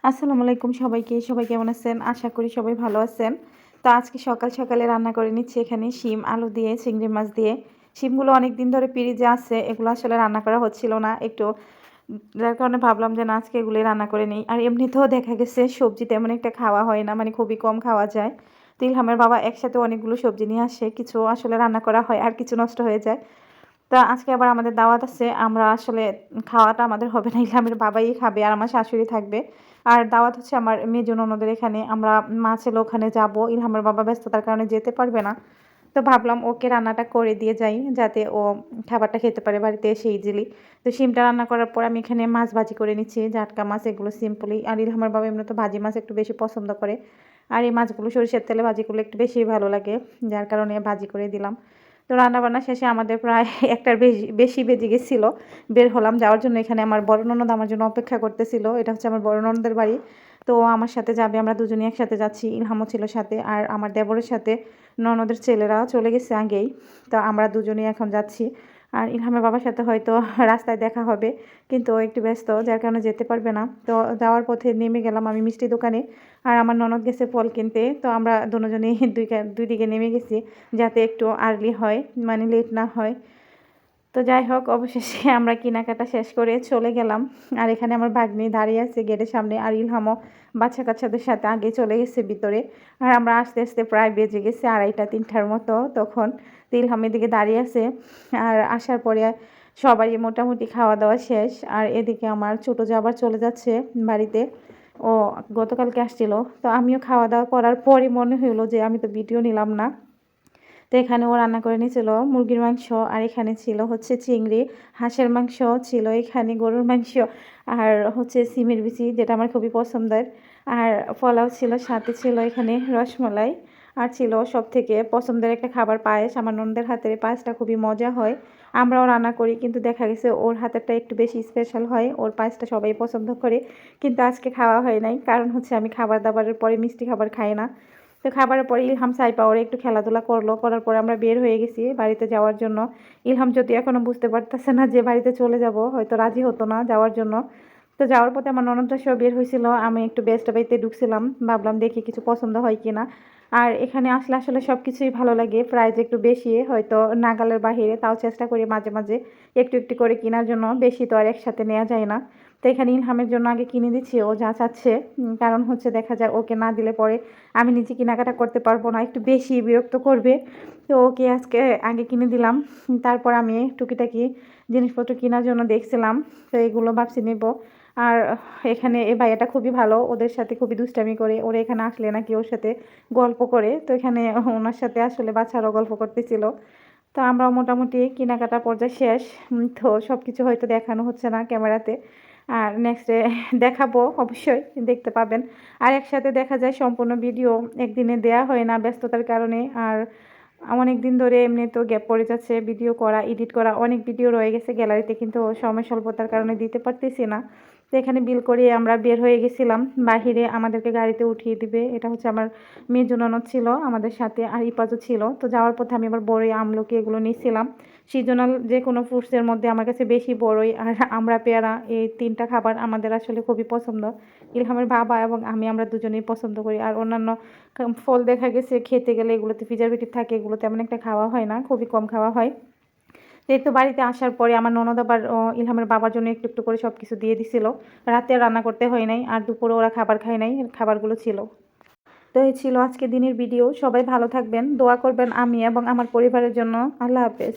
আসসালামু আলাইকুম সবাইকে। সবাই কেমন আছেন? আশা করি সবাই ভালো আছেন। তো আজকে সকাল সকালে রান্না করে নিচ্ছি এখানে শিম, আলু দিয়ে, চিংড়ি মাছ দিয়ে। শিমগুলো অনেকদিন ধরে ফ্রিজে আছে। এগুলো আসলে রান্না করা হচ্ছিল না। যার কারণে ভাবলাম যে না আজকে এগুলোই রান্না করে নেই। আর এমনিতেও দেখা গেছে সবজি তেমন একটা খাওয়া হয় না। মানে খুবই কম খাওয়া যায়। তো ইলহামের বাবা একসাথে অনেকগুলো সবজি নিয়ে আসে। কিছু আসলে রান্না করা হয় আর কিছু নষ্ট হয়ে যায়। তো আজকে আবার আমাদের দাওয়াত আছে। আমরা আসলে খাওয়াটা আমাদের হবে না। ইলহামের বাবাই খাবে আর আমার শাশুড়ি থাকবে। আর দাওয়াত হচ্ছে আমার মেজো ননদের এখানে। আমরা মা ছেলে ওখানে যাবো। ইলহামের বাবা ব্যস্ততার কারণে যেতে পারবে না। তো ভাবলাম ওকে রান্নাটা করে দিয়ে যাই যাতে ও খাবারটা খেতে পারে বাড়িতে এসে ইজিলি। তো শিমটা রান্না করার পর আমি এখানে মাছ ভাজি করে নিচ্ছি। জাটকা মাছ এগুলো সিম্পলি। আর ইলহামের বাবা এমনিতে ভাজি মাছ একটু বেশি পছন্দ করে। আর এই মাছগুলো সরিষার তেলে ভাজি করলে একটু বেশিই ভালো লাগে। যার কারণে ভাজি করে দিলাম। তো রান্নাবান্না শেষে আমাদের প্রায় ১টার বেশি বেজে গেছিলো। বের হলাম যাওয়ার জন্য। এখানে আমার বড় ননদ আমার জন্য অপেক্ষা করতেছিল। এটা হচ্ছে আমার বড় ননদের বাড়ি। তো ও আমার সাথে যাবে। আমরা দুজনেই একসাথে যাচ্ছি। ইলহামও ছিল সাথে। আর আমার দেবরের সাথে ননদের ছেলেরা চলে গেছে আগেই। তো আমরা দুজনেই এখন যাচ্ছি। আর ইলহামের বাবার সাথে হয়তো রাস্তায় দেখা হবে। কিন্তু ও একটু ব্যস্ত যার কারণে যেতে পারবে না। তো যাওয়ার পথে নেমে গেলাম আমি মিষ্টি দোকানে। আর আমার ননদ গেছে ফল কিনতে। তো আমরা দুজনেই দুই দিকে নেমে গেছি যাতে একটু আর্লি হয়, মানে লেট না হয়। তো যাই হোক অবশেষে আমরা কেনাকাটা শেষ করে চলে গেলাম। আর এখানে আমার ভাগ্নি দাঁড়িয়ে আছে গেটের সামনে। আর ইলহামও বাচ্চা-কাচ্চাদের সাথে আগে চলে গেছে ভিতরে। আর আমরা আস্তে, আস্তে প্রায় বেজে গেছে ২:৩০-৩টার মতো তখন। তো ইলহাম এদিকে দাঁড়িয়ে আছে। আর আসার পরে সবারই মোটামুটি খাওয়া-দাওয়া শেষ। আর এদিকে আমার ছোট জা আবার চলে যাচ্ছে বাড়িতে। ও গতকালকে আসছিল। তো আমিও খাওয়া-দাওয়া করার পরে মনে হইলো যে আমি তো ভিডিও নিলাম না। তো এখানে ও রান্না করে নিয়েছিল মুরগির মাংস। আর এখানে ছিল হচ্ছে চিংড়ি, হাঁসের মাংস ছিল, এখানে গরুর মাংস, আর হচ্ছে সিমের বিচি যেটা আমার খুবই পছন্দের। আর পোলাও ছিল, সাথে ছিল এখানে রসমালাই। আর ছিল সবথেকে পছন্দের একটা খাবার পায়েস। আমার ননদের হাতের এই পায়েসটা খুবই মজা হয়। আমরাও রান্না করি কিন্তু দেখা গেছে ওর হাতেরটা একটু বেশি স্পেশাল হয়। ওর পায়েসটা সবাই পছন্দ করে। কিন্তু আজকে খাওয়া হয় নাই। কারণ হচ্ছে আমি খাবার-দাবারের পরে মিষ্টি খাবার খাই না। তো খাবারের পরে ইলহাম সাইপা ওরে একটু খেলাধুলা করলো। করার পরে আমরা বের হয়ে গেছি বাড়িতে যাওয়ার জন্য। ইলহাম যদিও এখনো বুঝতে পারতেছে না যে বাড়িতে চলে যাব। হয়তো রাজি হতো না যাওয়ার জন্য। তো যাওয়ার পথে আমার ননদরা সব বের হয়েছিল। আমি একটু বেস্ট বাইতে ঢুকছিলাম। ভাবলাম দেখি কিছু পছন্দ হয় কিনা। আর এখানে আসলে আসলে সবকিছুই ভালো লাগে। প্রাইস একটু বেশি হয়তো নাগালের বাহিরে। তাও চেষ্টা করি মাঝে, মাঝে একটু, একটু করে কেনার জন্য। বেশি তো আর একসাথে নেওয়া যায় না। তো এখানে ইলহামের জন্য আগে কিনে দিচ্ছি ও যা চাচ্ছে। কারণ হচ্ছে দেখা যায় ওকে না দিলে পরে আমি নিজে কেনাকাটা করতে পারবো না। একটু বেশি বিরক্ত করবে। তো ওকে আজকে আগে কিনে দিলাম। তারপর আমি টুকিটাকি জিনিসপত্র কেনার জন্য দেখছিলাম। তো এগুলো ভাবছি নেব। আর এখানে এই ভাইয়াটা খুবই ভালো। ওদের সাথে খুবই দুষ্টামি করে। ওরা এখানে আসলে নাকি ওর সাথে গল্প করে। তো এখানে ওনার সাথে আসলে বাচ্চারাও গল্প করতেছিল। তো আমরাও মোটামুটি কেনাকাটার পর্যায়ে শেষ। তো সবকিছু হয়তো দেখানো হচ্ছে না ক্যামেরাতে। আর নেক্সট ডে দেখাবো অবশ্যই দেখতে পাবেন। আর একসাথে দেখা যায় সম্পূর্ণ ভিডিও একদিনে দেয়া হয় না ব্যস্ততার কারণে। আর অনেক দিন ধরে এমনিতেও গ্যাপ পড়ে যাচ্ছে ভিডিও করা, এডিট করা। অনেক ভিডিও রয়ে গেছে গ্যালারিতে কিন্তু সময় স্বল্পতার কারণে দিতে পারতেছি না। তো এখানে বিল করিয়ে আমরা বের হয়ে গেছিলাম। বাহিরে আমাদেরকে গাড়িতে উঠিয়ে দিবে। এটা হচ্ছে আমার মেজো ননদ ছিল আমাদের সাথে আর ইপাজও ছিল। তো যাওয়ার পথে আমি আবার বড়ই, আমলকি এগুলো নিয়েছিলাম। সিজনাল যেকোনো ফ্রুটসের মধ্যে আমার কাছে বেশি বড়ই আর আমড়া, পেয়ারা এই ৩টা খাবার আমাদের আসলে খুবই পছন্দ। ইলহামের বাবা এবং আমরা দুজনেই পছন্দ করি। আর অন্যান্য ফল দেখা গেছে খেতে গেলে এগুলোতে প্রিজারভেটিভ থাকে। এগুলো তেমন একটা খাওয়া হয় না। খুবই কম খাওয়া হয়। তো এই তো বাড়িতে আসার পরে আমার ননদ আবার ইলহামের বাবার জন্য একটু, একটু করে সবকিছু দিয়ে দিছিল। রাতে আর রান্না করতে হয় নাই। আর দুপুরে ওরা খাবার খায় নাই। খাবারগুলো ছিল। তো এই ছিল আজকে দিনের ভিডিও। সবাই ভালো থাকবেন। দোয়া করবেন আমি এবং আমার পরিবারের জন্য। আল্লাহ হাফেজ।